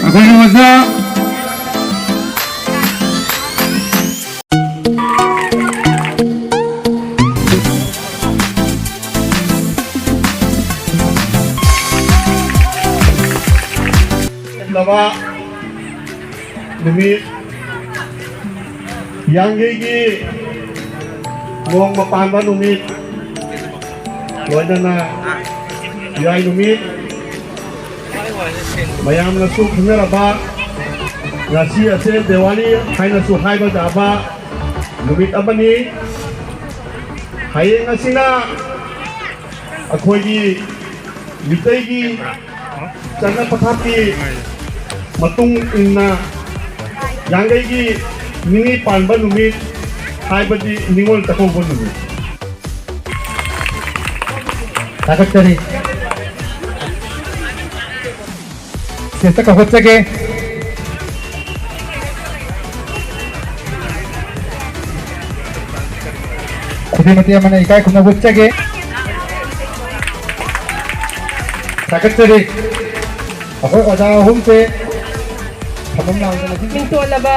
ꯑꯩꯈꯣꯏꯒꯤ ꯃꯆꯥ lama demi yang gigi ngong mapan numit loy na yai numit mayam na su khmer ba ngasi ase Diwali haina su hai ba da ba numit abani hayeng asina akhoi gi mitai gi chana pathapi matung inna yangai gi nini panba numit haibadi ningol nachom numit Secretary Sister Kahotsage Srimati Amana Ikai Kunabutsage Secretary Ahoy Oda Humse Mingtolaba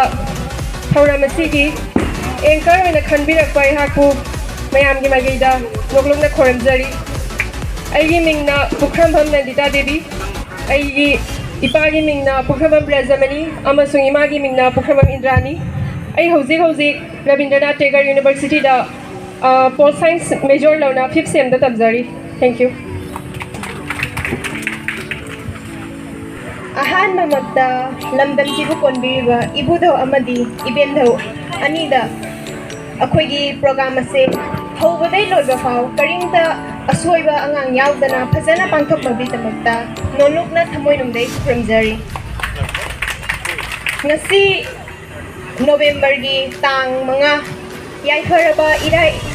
Thauramasi Anchor in a Kanbirak by Haku Mayam Gimagida Nogluna Koramzari Ayi Mingna Pukramham Nandita Devi Ayi Ipagi Mingna Pukramam Blazamani Amasung Imagi Mingna Pukramam Indrani Ayi Hosi Rabindranath Tagore University da Pol Science Major Launa 5th Sem da Tabzari. Thank you. Ahan mamagda lamdam sibu konbiriba ibudho amadi ibendho anida akhoi program ase hobadai loiba faw karingta asoiba angang yaudana phajana pangthok mabri tamakta nolukna thamoi numdai promjari ngasi November gi tang manga yaikharaba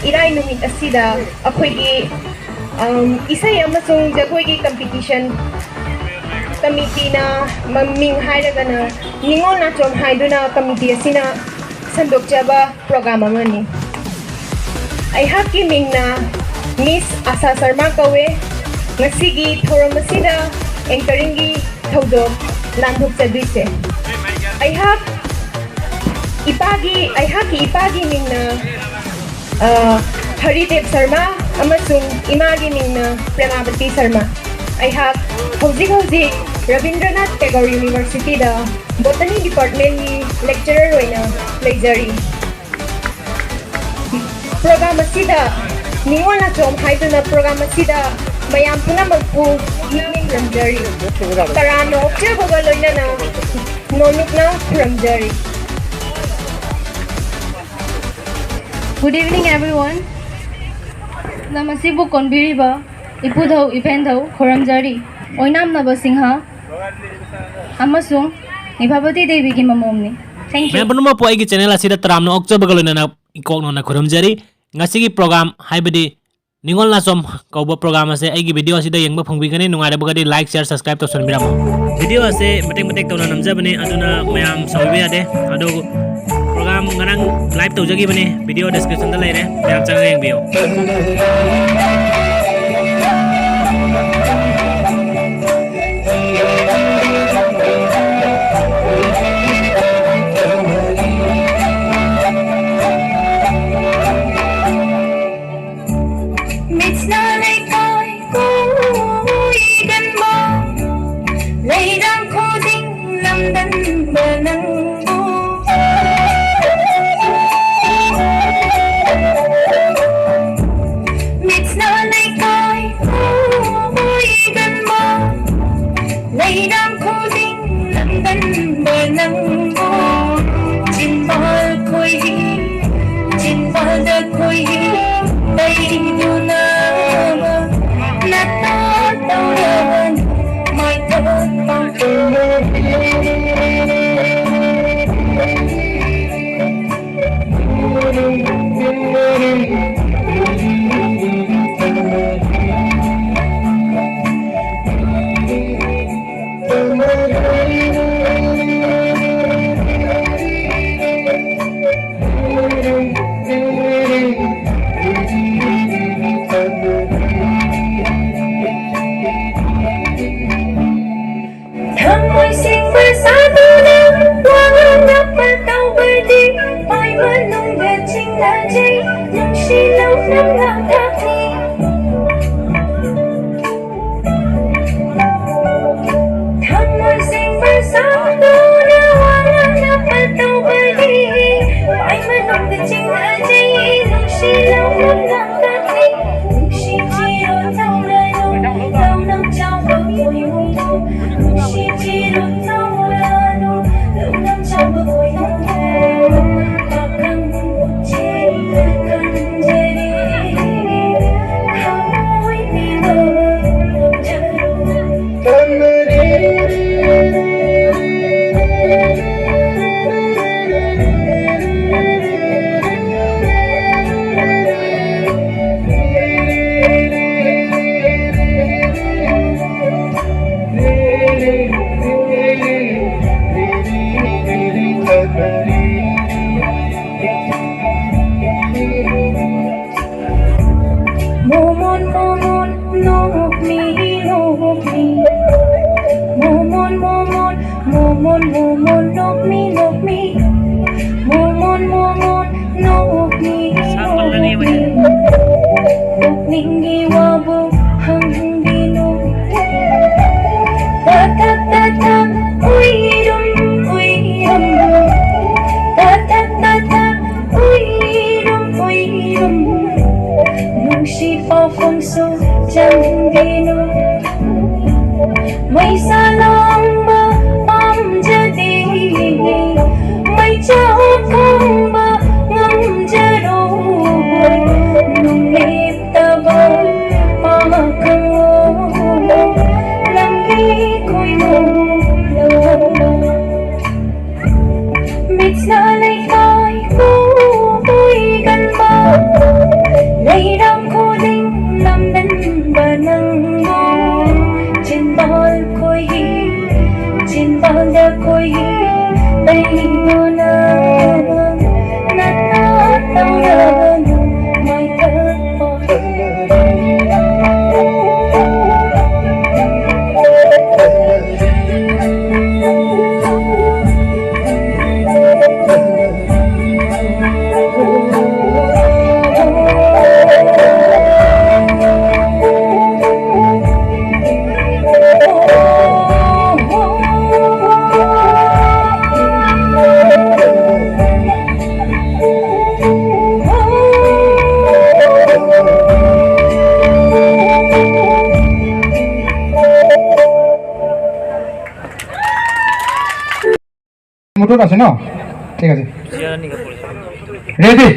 irai numit asida akhoi isai amasung jagoi gi competition committee na maming hairagana Ninggol Nachom haiduna committee asina sandokjaba program amani aihaki mingna Miss Asa Sarma kawe ngasigi thoram asida anchoring gi thodok landhok chaduise aihaki ipagi mingna Haridev Sharma amasung imagi mingna Pranavati Sharma aihak Hojai Rabindranath Tagore University da Botany Department ni lecturer oina lecturer program asida Ninggol Nachom haiduna program asida mayam puna magpu evening ramjari tarano observe hoga loina na nonukna ramjari. Good evening everyone. Namasibu konbiriba ipudhau ipendhau khoramjari oinam naba Singha amasung Nibhabati Devi ki mamomni. Thank you. Member mo po ay channel asida taramno October na ikok no na khoramjari ngasi gi program haibadi Ninggol Nachom kauba program ase ai gi video asida yengba phongbigani nungai rabagadi like share subscribe to sonbiramo video ase matek tawna namjabani aduna mayam sawbe ade ado program ngarang live tawjagi bani video description da leire mayam changa yengbiyo. Thầm môi xinh với motor আছে না ঠিক আছে ready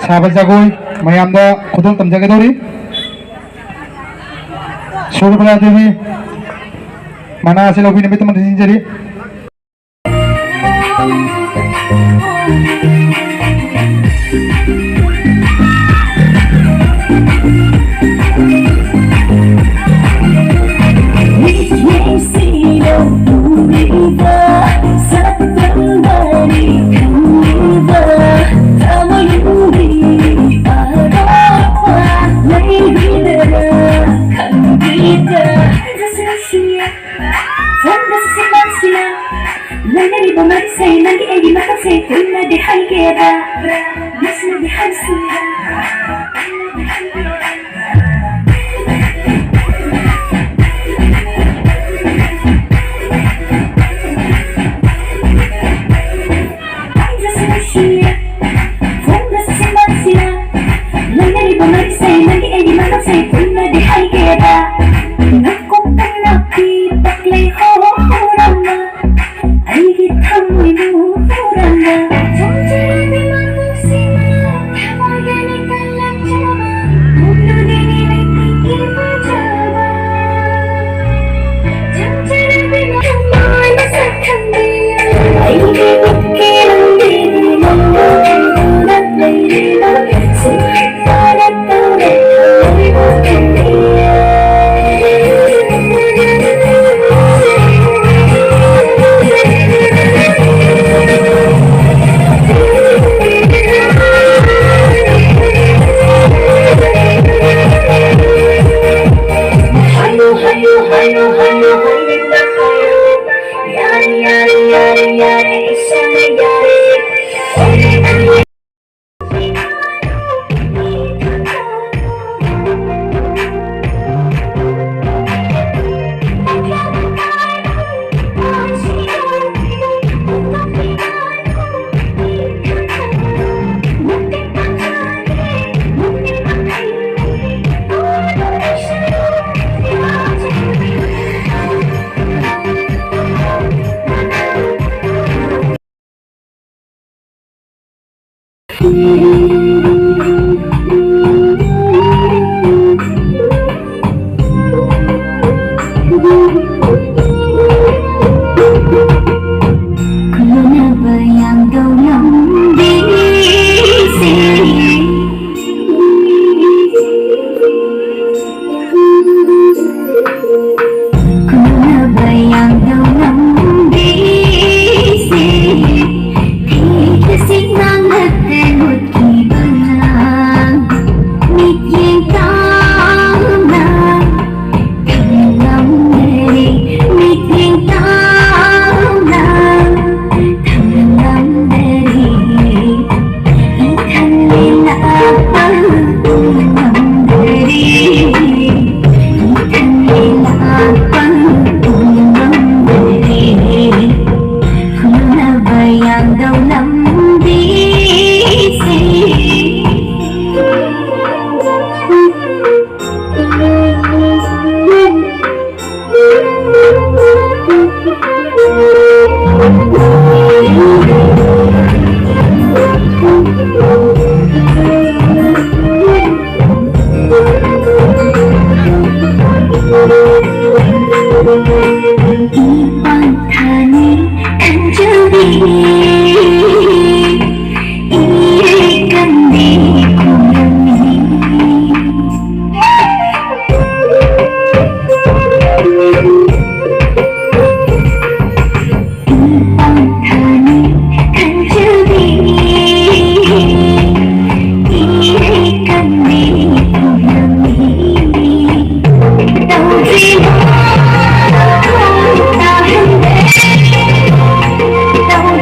Sahabat Jagoy, mayamda khudong tamjaga dori. Suruh pada TV, mana hasil lobby nabi teman di sini jadi.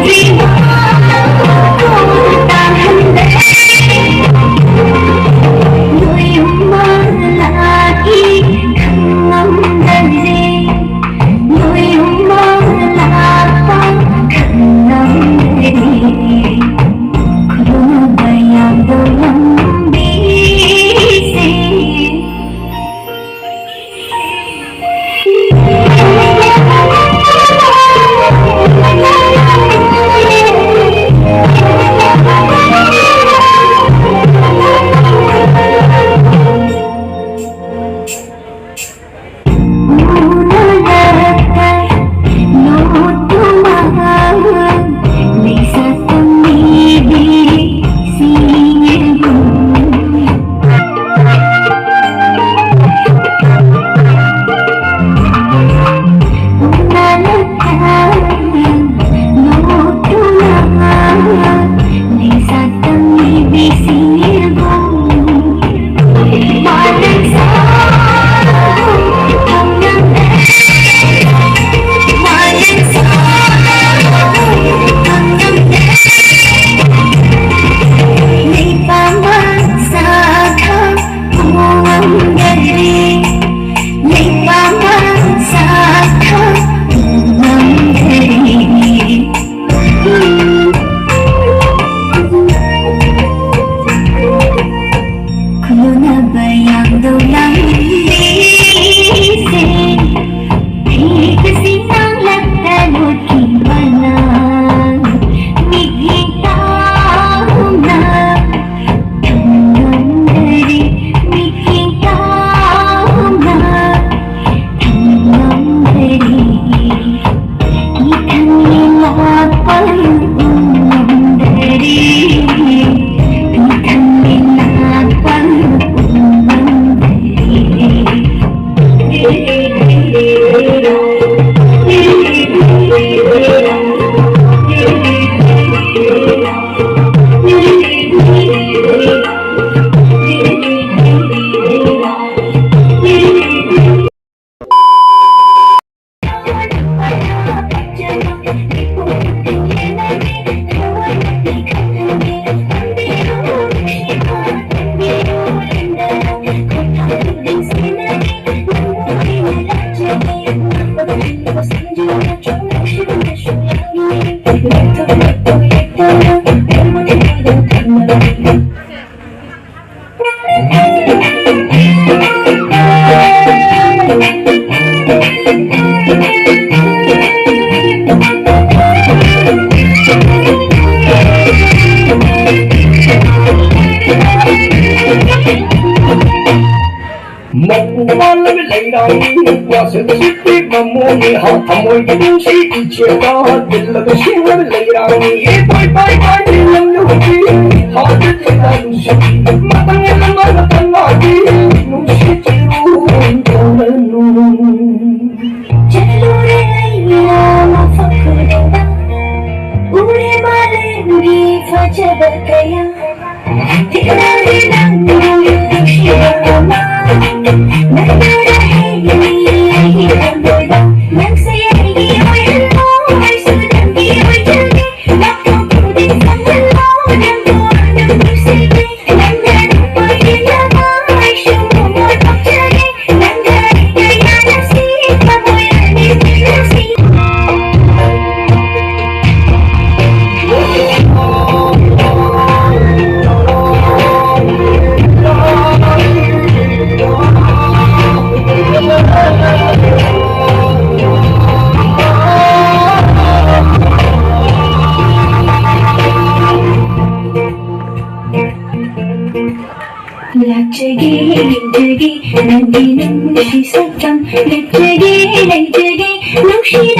Dream 我是起的个梦你好，他们的东西一切到进了个心了累让你拜拜拜你能有的，好的的那东西，马当然了那个那的，东西记录都能弄。She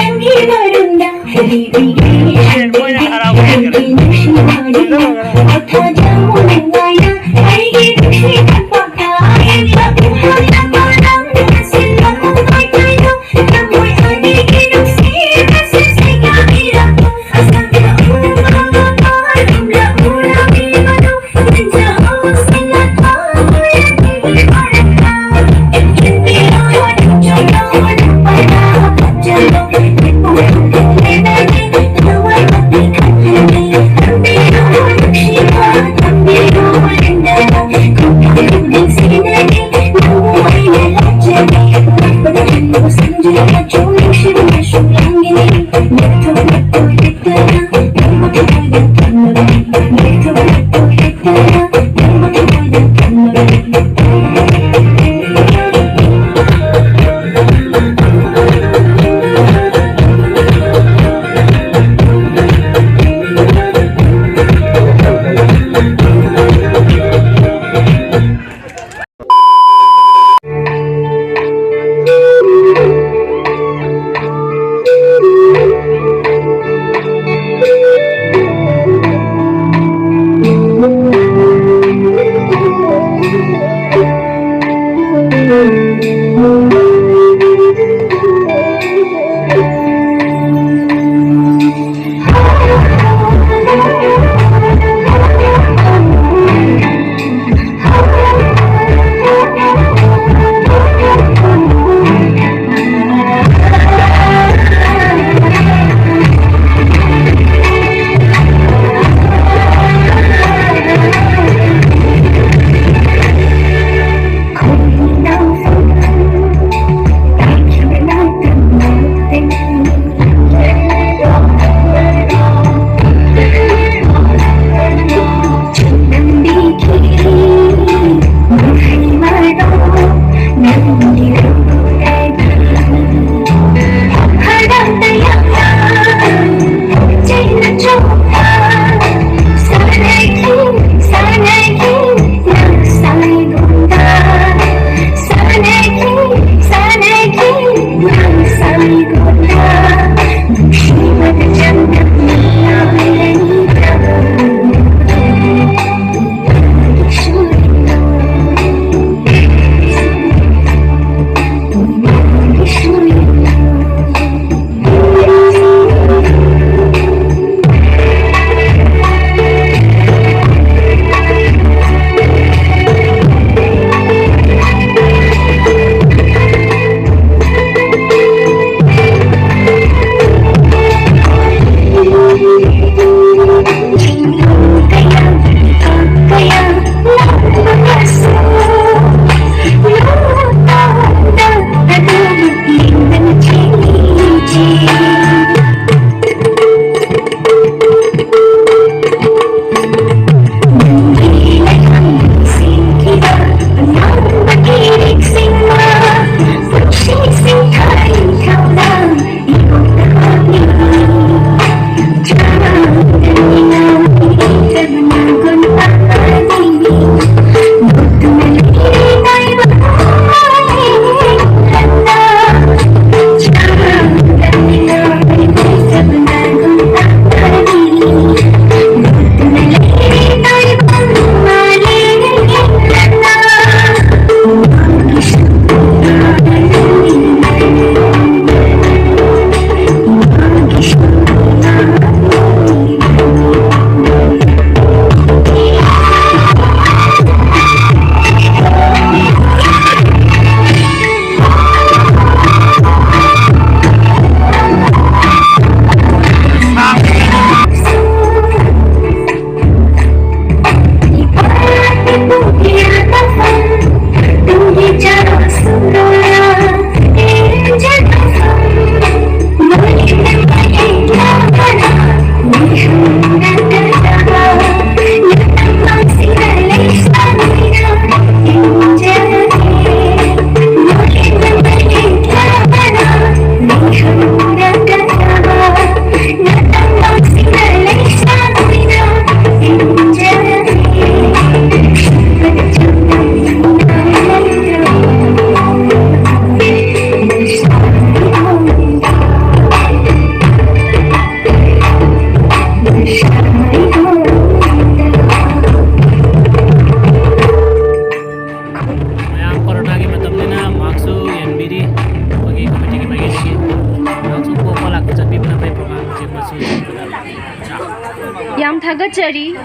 Yam Thagachari,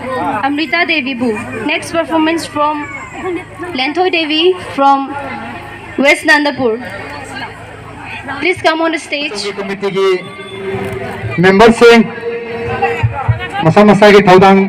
Amrita Devi Bu. Next performance from Lenthoi Devi from West Nandapur. Please come on the stage. Committee ki members sing masa-masa ki thaudang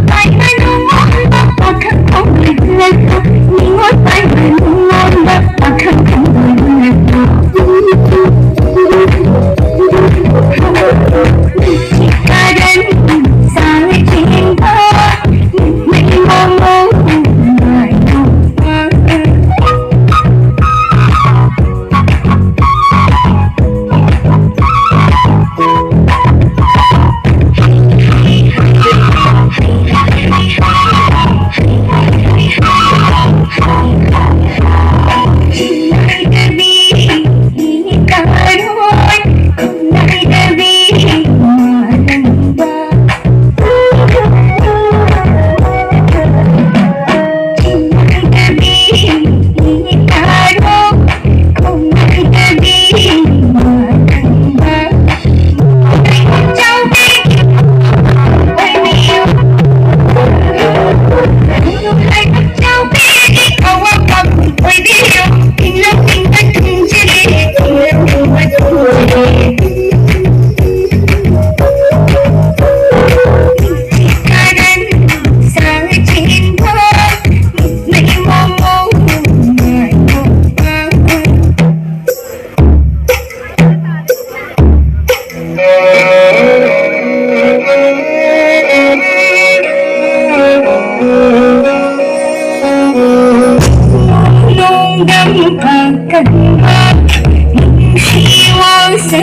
Hãy subscribe cho kênh Ghiền Mì Gõ để không bỏ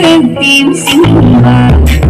lỡ những video hấp dẫn.